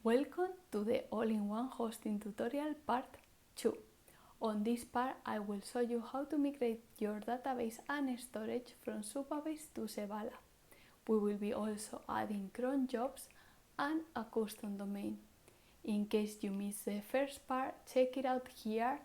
Welcome to the all-in-one hosting tutorial part 2. On this part, I will show you how to migrate your database and storage from Supabase to Sevalla. We will be also adding Cronjobs and a custom domain. In case you missed the first part, check it out here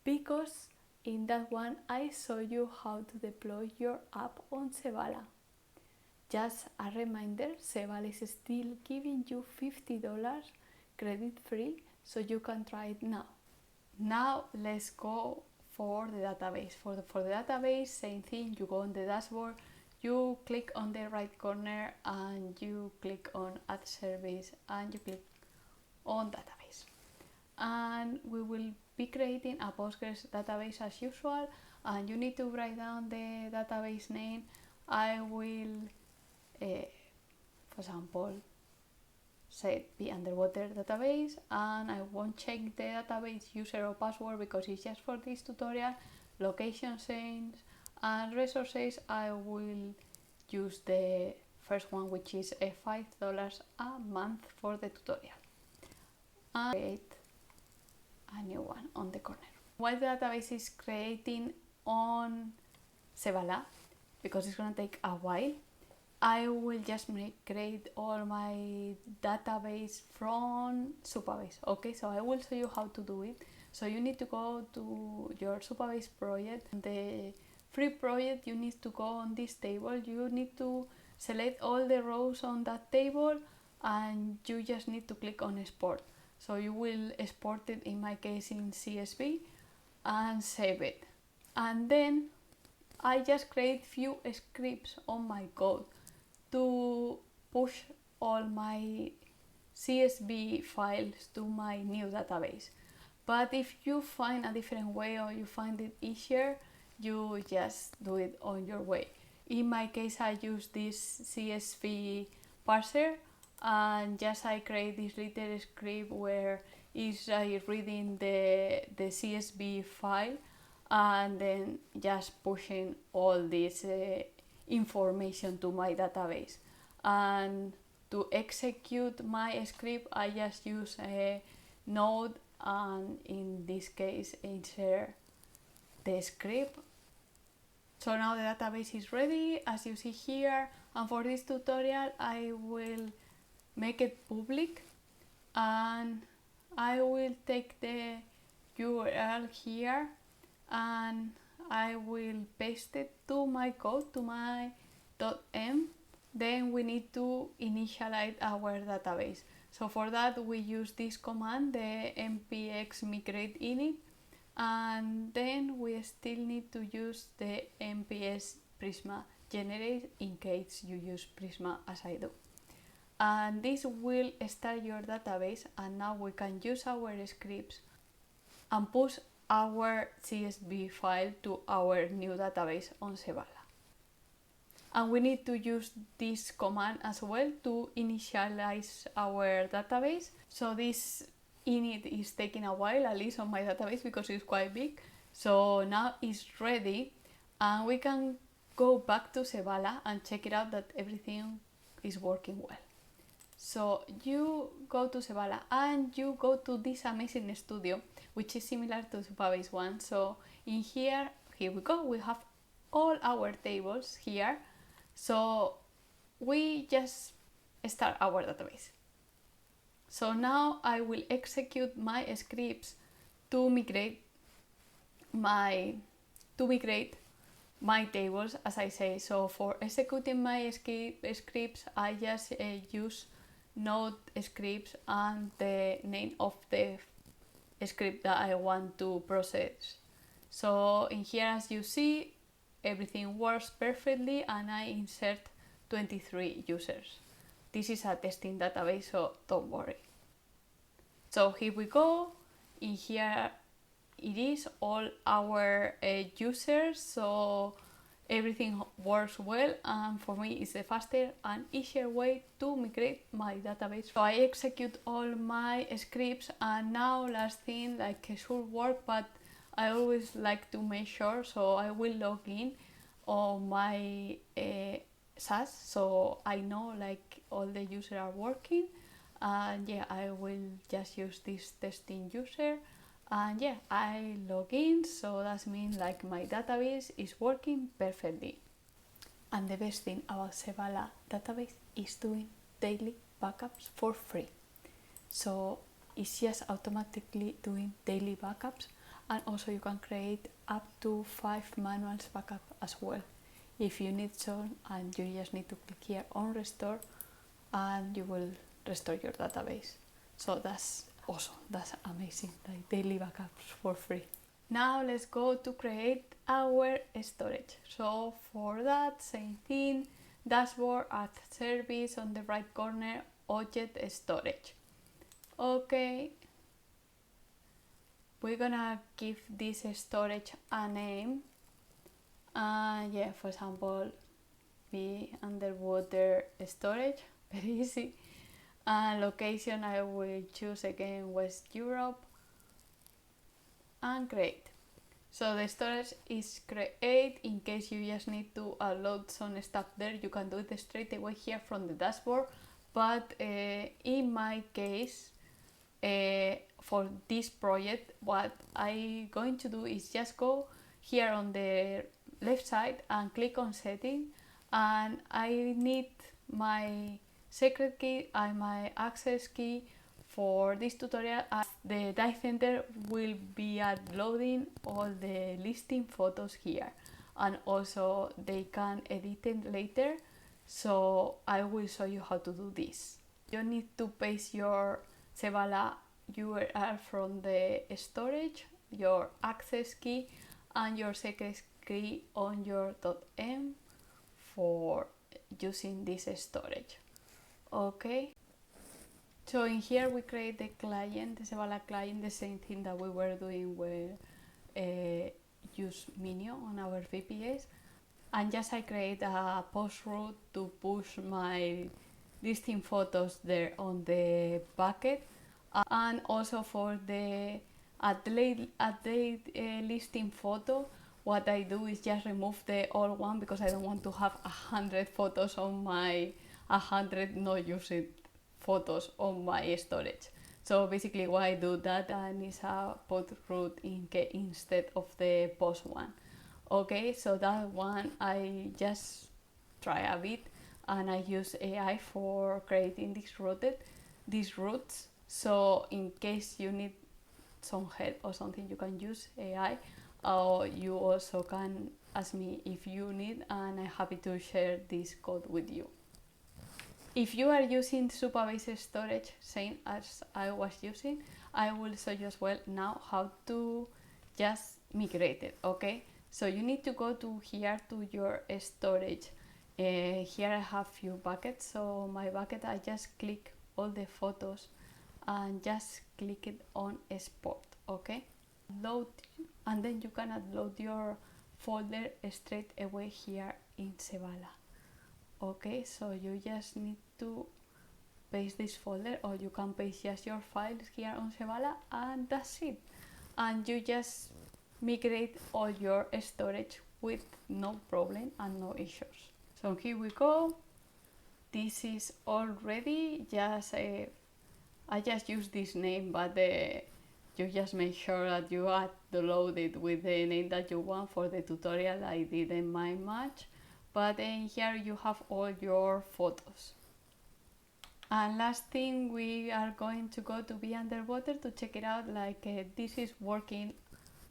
because in that one I show you how to deploy your app on Sevalla. Just a reminder, Sevalla is still giving you $50 credit free, so you can try it now. Now let's go for the database. For the database, same thing, you go on the dashboard, you click on the right corner and you click on add service and you click on database. And we will be creating a Postgres database as usual, and you need to write down the database name. I will for example, say be underwater database, and I won't check the database user or password because it's just for this tutorial. Location change and resources, I will use the first one, which is $5 a month for the tutorial, and create a new one on the corner. While the database is creating on Sevalla, because it's going to take a while, I will just create all my database from Supabase. Okay, so I will show you how to do it. So you need to go to your Supabase project. The free project, you need to go on this table. You need to select all the rows on that table and you just need to click on export. So you will export it, in my case in CSV, and save it. And then I just create few scripts on my code to push all my CSV files to my new database. But if you find a different way or you find it easier, you just do it on your way. In my case, I use this CSV parser and just I create this little script where is reading the CSV file and then just pushing all this information to my database. And to execute my script, I just use a node and in this case insert the script. So now the database is ready, as you see here, and for this tutorial I will make it public and I will take the URL here and I will paste it to my code, to my .m. Then we need to initialize our database. So for that we use this command, the npx migrate init, and then we still need to use the nps prisma generate in case you use Prisma as I do. And this will start your database, and now we can use our scripts and push our CSV file to our new database on Sevalla. And we need to use this command as well to initialize our database. So this init is taking a while, at least on my database, because it's quite big. So now it's ready and we can go back to Sevalla and check it out that everything is working well. So you go to Sevalla and you go to this amazing studio, which is similar to Supabase one. So in here we go, we have all our tables here. So we just start our database. So now I will execute my scripts to migrate my tables, as I say. So for executing my scripts, I just use node scripts and the name of the script that I want to process. So in here, as you see, everything works perfectly and I insert 23 users. This is a testing database, so don't worry. So here we go. In here it is all our users, so everything works well, and for me it's the faster and easier way to migrate my database. So I execute all my scripts, and now last thing, like it should work, but I always like to make sure, so I will log in on my SaaS, so I know like all the users are working, and yeah, I will just use this testing user, and yeah, I log in, so that means like my database is working perfectly. And the best thing about Sevalla database is doing daily backups for free. So it's just automatically doing daily backups, and also you can create up to 5 manual backup as well if you need so, and you just need to click here on restore and you will restore your database. So that's awesome, that's amazing, like daily backups for free. Now let's go to create our storage. So for that, same thing, dashboard, add service on the right corner, object storage. Okay, we're gonna give this storage a name. Yeah, for example, be underwater storage, very easy. Location, I will choose again West Europe, and create. So the storage is create. In case you just need to upload some stuff there, you can do it straight away here from the dashboard. But in my case, for this project, what I'm going to do is just go here on the left side and click on setting, and I need my secret key and my access key for this tutorial, as the dive center will be uploading all the listing photos here, and also they can edit it later, so I will show you how to do this. You need to paste your Sevalla URL from the storage, your access key, and your secret key on your .m for using this storage. Okay, so in here we create the client, the Sevalla client, the same thing that we were doing with use Minio on our VPS, and just I create a post route to push my listing photos there on the bucket, and also for the update listing photo, what I do is just remove the old one, because I don't want to have 100 photos on my 100 not used photos on my storage. So basically why I do that, and it's a post route instead of the post one. Okay, so that one I just try a bit, and I use AI for creating these routes. So in case you need some help or something, you can use AI, or you also can ask me if you need, and I'm happy to share this code with you. If you are using Supabase storage, same as I was using, I will show you as well now how to just migrate it. Okay, so you need to go to here to your storage. Here I have few buckets, so my bucket, I just click all the photos and just click it on export. Okay, load, and then you can upload your folder straight away here in Sevalla. Okay, so you just need to paste this folder, or you can paste just your files here on Sevalla, and that's it. And you just migrate all your storage with no problem and no issues. So here we go. This is all ready. Just I just use this name, but you just make sure that you upload it with the name that you want. For the tutorial I didn't mind much, but in here you have all your photos. And last thing, we are going to go to be underwater to check it out, like this is working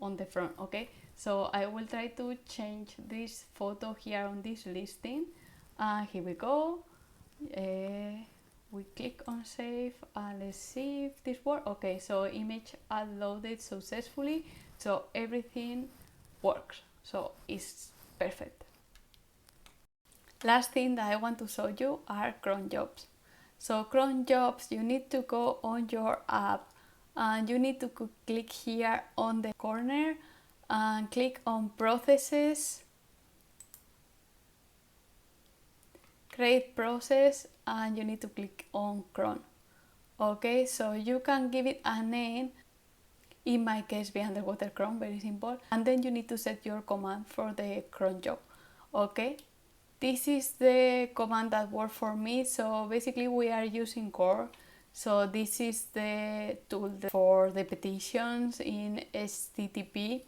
on the front. Okay, so I will try to change this photo here on this listing. Here we go. We click on save, and let's see if this works. Okay, so image uploaded successfully, so everything works, so it's perfect. Last thing that I want to show you are Cronjobs. So Cronjobs, you need to go on your app, and you need to click here on the corner and click on processes, create process, and you need to click on cron. Okay, so you can give it a name. In my case, be underwater cron, very simple. And then you need to set your command for the cron job. Okay, this is the command that worked for me. So basically we are using core So this is the tool for the petitions in HTTP,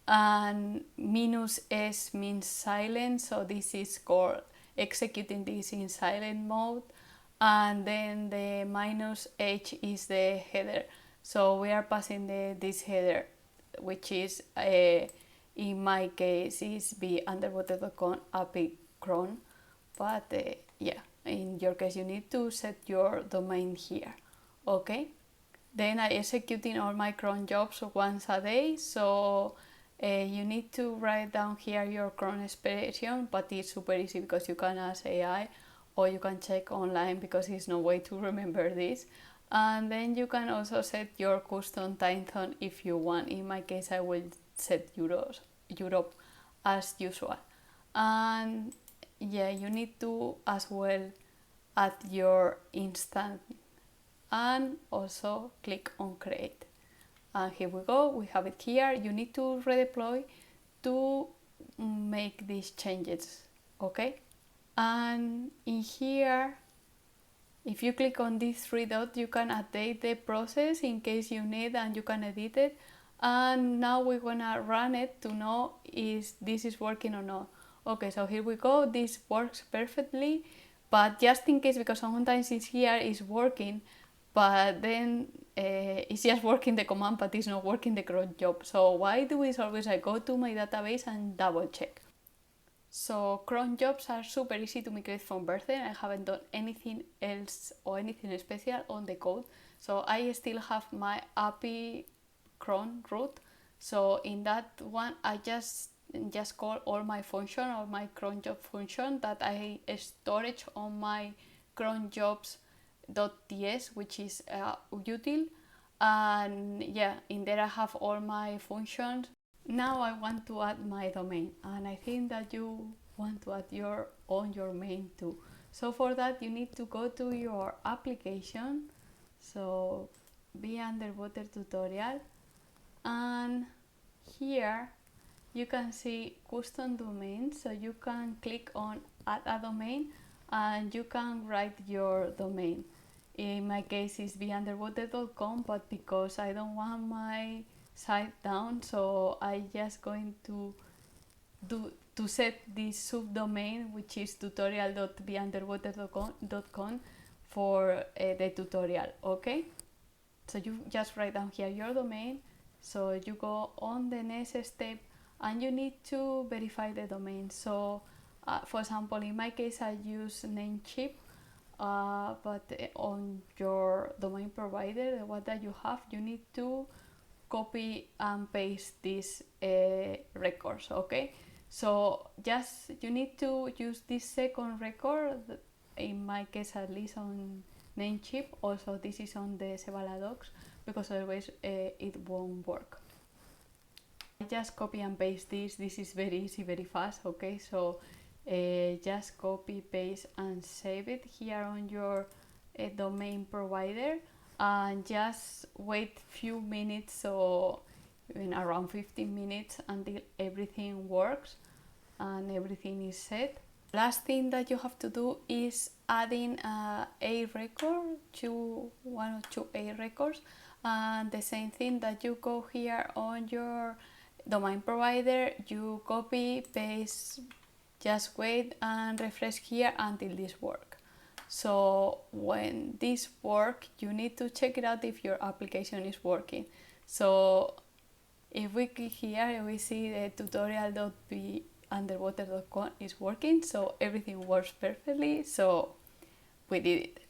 and -s means silent, so this is called executing this in silent mode, and then the -h is the header. So we are passing this header, which is in my case is be_underwater.com API cron, but yeah, in your case you need to set your domain here. Okay, then I executing all my cron jobs once a day, so you need to write down here your cron expression, but it's super easy because you can ask AI or you can check online because there's no way to remember this. And then you can also set your custom time zone if you want. In my case I will set Europe as usual. And yeah, you need to as well add your instance and also click on create. And here we go, we have it here. You need to redeploy to make these changes, okay? And in here, if you click on these 3 dots, you can update the process in case you need, and you can edit it. And now we're gonna run it to know if this is working or not. Okay, so here we go, this works perfectly, but just in case, because sometimes it's here is working, but then it's just working the command, but it's not working the cron job. So why do is always I go to my database and double check. So cron jobs are super easy to migrate from birthday. I haven't done anything else or anything special on the code. So I still have my API cron root. So in that one, I just call all my function or my cron job function that I storage on my cronjobs.ts, which is util. And yeah, in there I have all my functions. Now I want to add my domain, and I think that you want to add your own domain too. So for that you need to go to your application, so be underwater tutorial, and here you can see custom domains. So you can click on add a domain and you can write your domain. In my case it's beunderwater.com, but because I don't want my site down, so I just going to set this subdomain, which is tutorial.beunderwater.com for the tutorial. Okay, so you just write down here your domain. So you go on the next step and you need to verify the domain. So for example, in my case I use Namecheap, but on your domain provider, the one that you have, you need to copy and paste these records. Okay, so just you need to use this second record, in my case at least on Namecheap. Also this is on the Sevalla docs, because otherwise it won't work. I just copy and paste this. This is very easy, very fast. Okay, so just copy, paste and save it here on your domain provider, and just wait few minutes, so in around 15 minutes, until everything works and everything is set. Last thing that you have to do is adding a record to one or two A records, and the same thing that you go here on your domain provider, you copy, paste, just wait and refresh here until this works. So when this works, you need to check it out if your application is working. So if we click here, we see the tutorial.beunderwater.com is working, so everything works perfectly, so we did it.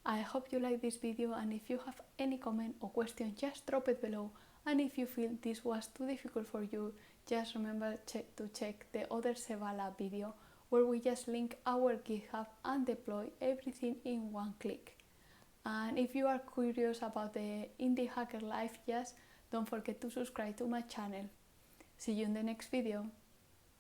I hope you like this video, and if you have any comment or question, just drop it below. And if you feel this was too difficult for you, just remember to check the other Sevalla video, where we just link our GitHub and deploy everything in one click. And if you are curious about the Indie Hacker life, just don't forget to subscribe to my channel. See you in the next video.